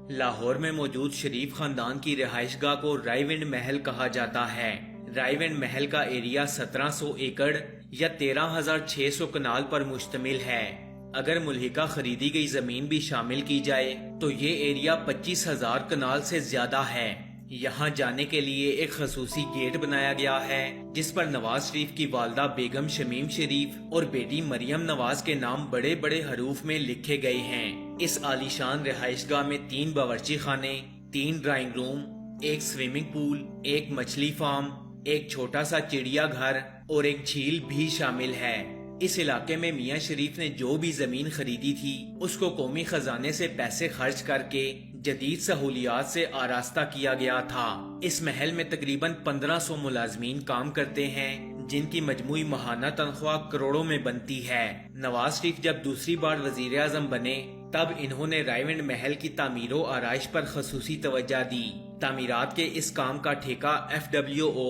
لاہور میں موجود شریف خاندان کی رہائش گاہ کو رائے ونڈ محل کہا جاتا ہے۔ رائے ونڈ محل کا ایریا 1700 ایکڑ یا 13,600 کنال پر مشتمل ہے۔ اگر ملحقہ خریدی گئی زمین بھی شامل کی جائے تو یہ ایریا 25,000 کنال سے زیادہ ہے۔ یہاں جانے کے لیے ایک خصوصی گیٹ بنایا گیا ہے جس پر نواز شریف کی والدہ بیگم شمیم شریف اور بیٹی مریم نواز کے نام بڑے بڑے حروف میں لکھے گئے ہیں۔ اس عالیشان رہائش گاہ میں 3 باورچی خانے، 3 ڈرائنگ روم، ایک سوئمنگ پول، ایک مچھلی فارم، ایک چھوٹا سا چڑیا گھر اور ایک جھیل بھی شامل ہے۔ اس علاقے میں میاں شریف نے جو بھی زمین خریدی تھی اس کو قومی خزانے سے پیسے خرچ کر کے جدید سہولیات سے آراستہ کیا گیا تھا۔ اس محل میں تقریباً 1500 ملازمین کام کرتے ہیں جن کی مجموعی ماہانہ تنخواہ کروڑوں میں بنتی ہے۔ نواز شریف جب دوسری بار وزیر اعظم بنے تب انہوں نے رائے ونڈ محل کی تعمیر و آرائش پر خصوصی توجہ دی۔ تعمیرات کے اس کام کا ٹھیکہ FWO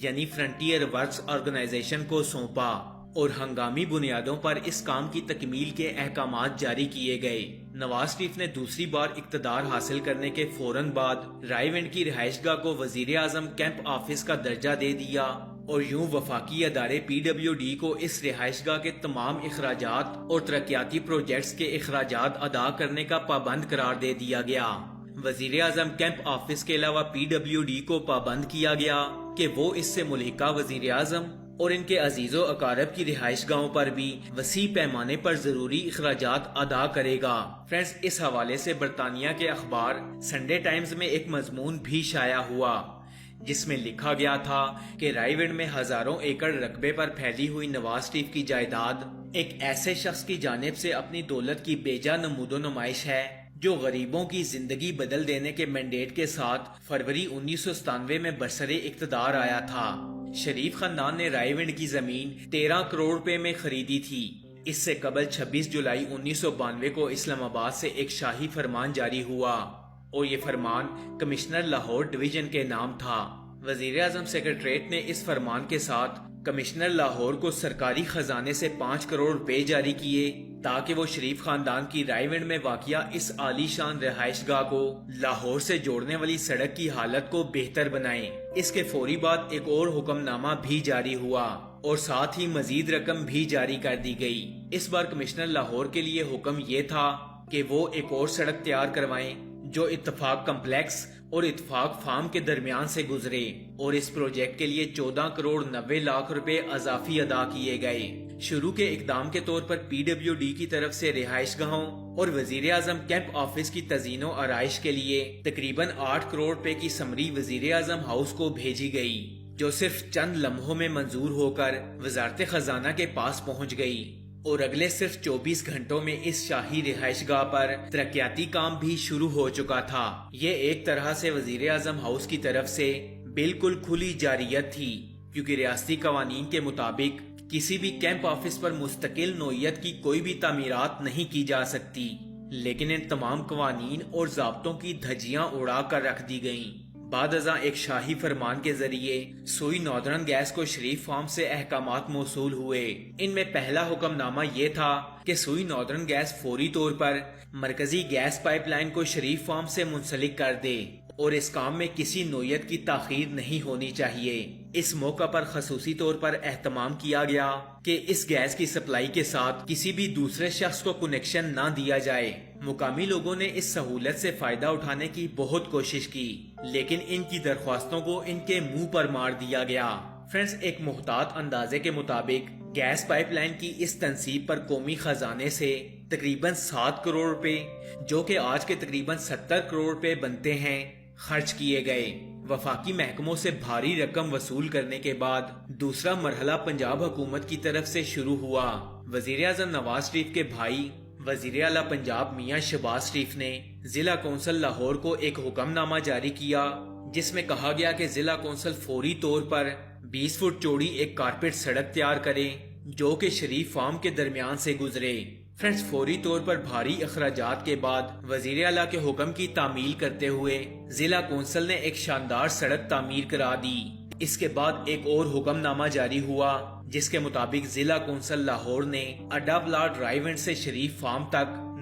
یعنی فرنٹیئر ورکس آرگنائزیشن کو سونپا اور ہنگامی بنیادوں پر اس کام کی تکمیل کے احکامات جاری کیے گئے۔ نواز شریف نے دوسری بار اقتدار حاصل کرنے کے فوراً بعد رائے ونڈ کی رہائش گاہ کو وزیر اعظم کیمپ آفس کا درجہ دے دیا اور یوں وفاقی ادارے PWD کو اس رہائش گاہ کے تمام اخراجات اور ترقیاتی پروجیکٹس کے اخراجات ادا کرنے کا پابند قرار دے دیا گیا۔ وزیر اعظم کیمپ آفس کے علاوہ PWD کو پابند کیا گیا کہ وہ اس سے ملحقہ وزیر اعظم اور ان کے عزیز و اقارب کی رہائش گاہوں پر بھی وسیع پیمانے پر ضروری اخراجات ادا کرے گا۔ فرینڈز، اس حوالے سے برطانیہ کے اخبار سنڈے ٹائمز میں ایک مضمون بھی شائع ہوا جس میں لکھا گیا تھا کہ رائے ونڈ میں ہزاروں ایکڑ رقبے پر پھیلی ہوئی نواز شریف کی جائیداد ایک ایسے شخص کی جانب سے اپنی دولت کی بے جا نمود و نمائش ہے جو غریبوں کی زندگی بدل دینے کے مینڈیٹ کے ساتھ فروری 1997 میں برسر اقتدار آیا تھا۔ شریف خاندان نے رائے ونڈ کی زمین 13 کروڑ روپے میں خریدی تھی۔ اس سے قبل 26 جولائی 1992 کو اسلام آباد سے ایک شاہی فرمان جاری ہوا اور یہ فرمان کمشنر لاہور ڈویژن کے نام تھا۔ وزیر اعظم سیکریٹریٹ نے اس فرمان کے ساتھ کمشنر لاہور کو سرکاری خزانے سے 5 کروڑ روپے جاری کیے تاکہ وہ شریف خاندان کی رائے ونڈ میں واقع اس عالی شان رہائش گاہ کو لاہور سے جوڑنے والی سڑک کی حالت کو بہتر بنائیں۔ اس کے فوری بعد ایک اور حکم نامہ بھی جاری ہوا اور ساتھ ہی مزید رقم بھی جاری کر دی گئی۔ اس بار کمشنر لاہور کے لیے حکم یہ تھا کہ وہ ایک اور سڑک تیار کروائیں جو اتفاق کمپلیکس اور اتفاق فارم کے درمیان سے گزرے اور اس پروجیکٹ کے لیے 14 کروڑ 90 لاکھ روپے اضافی ادا کیے گئے۔ شروع کے اقدام کے طور پر PWD کی طرف سے رہائش گاہوں اور وزیر اعظم کیمپ آفس کی تزئین و آرائش کے لیے تقریباً 8 کروڑ روپے کی سمری وزیر اعظم ہاؤس کو بھیجی گئی جو صرف چند لمحوں میں منظور ہو کر وزارت خزانہ کے پاس پہنچ گئی اور اگلے صرف 24 گھنٹوں میں اس شاہی رہائش گاہ پر ترقیاتی کام بھی شروع ہو چکا تھا۔ یہ ایک طرح سے وزیر اعظم ہاؤس کی طرف سے بالکل کھلی جاریت تھی کیونکہ ریاستی قوانین کے مطابق کسی بھی کیمپ آفس پر مستقل نوعیت کی کوئی بھی تعمیرات نہیں کی جا سکتی، لیکن ان تمام قوانین اور ضابطوں کی دھجیاں اڑا کر رکھ دی گئیں۔ بعد ازاں ایک شاہی فرمان کے ذریعے سوئی ناردرن گیس کو شریف فارم سے احکامات موصول ہوئے۔ ان میں پہلا حکم نامہ یہ تھا کہ سوئی ناردرن گیس فوری طور پر مرکزی گیس پائپ لائن کو شریف فارم سے منسلک کر دے اور اس کام میں کسی نوعیت کی تاخیر نہیں ہونی چاہیے۔ اس موقع پر خصوصی طور پر اہتمام کیا گیا کہ اس گیس کی سپلائی کے ساتھ کسی بھی دوسرے شخص کو کنیکشن نہ دیا جائے۔ مقامی لوگوں نے اس سہولت سے فائدہ اٹھانے کی بہت کوشش کی لیکن ان کی درخواستوں کو ان کے منہ پر مار دیا گیا۔ فرینڈز، ایک محتاط اندازے کے مطابق گیس پائپ لائن کی اس تنصیب پر قومی خزانے سے تقریباً 7 کروڑ روپے جو کہ آج کے تقریباً 70 کروڑ روپے بنتے ہیں خرچ کیے گئے۔ وفاقی محکموں سے بھاری رقم وصول کرنے کے بعد دوسرا مرحلہ پنجاب حکومت کی طرف سے شروع ہوا۔ وزیر اعظم نواز شریف کے بھائی وزیر اعلیٰ پنجاب میاں شہباز شریف نے ضلع کونسل لاہور کو ایک حکم نامہ جاری کیا جس میں کہا گیا کہ ضلع کونسل فوری طور پر 20 فٹ چوڑی ایک کارپیٹ سڑک تیار کرے جو کہ شریف فارم کے درمیان سے گزرے۔ فرینڈز، فوری طور پر بھاری اخراجات کے بعد وزیر اعلیٰ کے حکم کی تعمیل کرتے ہوئے ضلع کونسل نے ایک شاندار سڑک تعمیر کرا دی۔ اس کے بعد ایک اور حکم نامہ جاری ہوا جس کے مطابق ضلع کونسل لاہور نے اڈا پلاٹ رائے ونڈ سے شریف فارم تک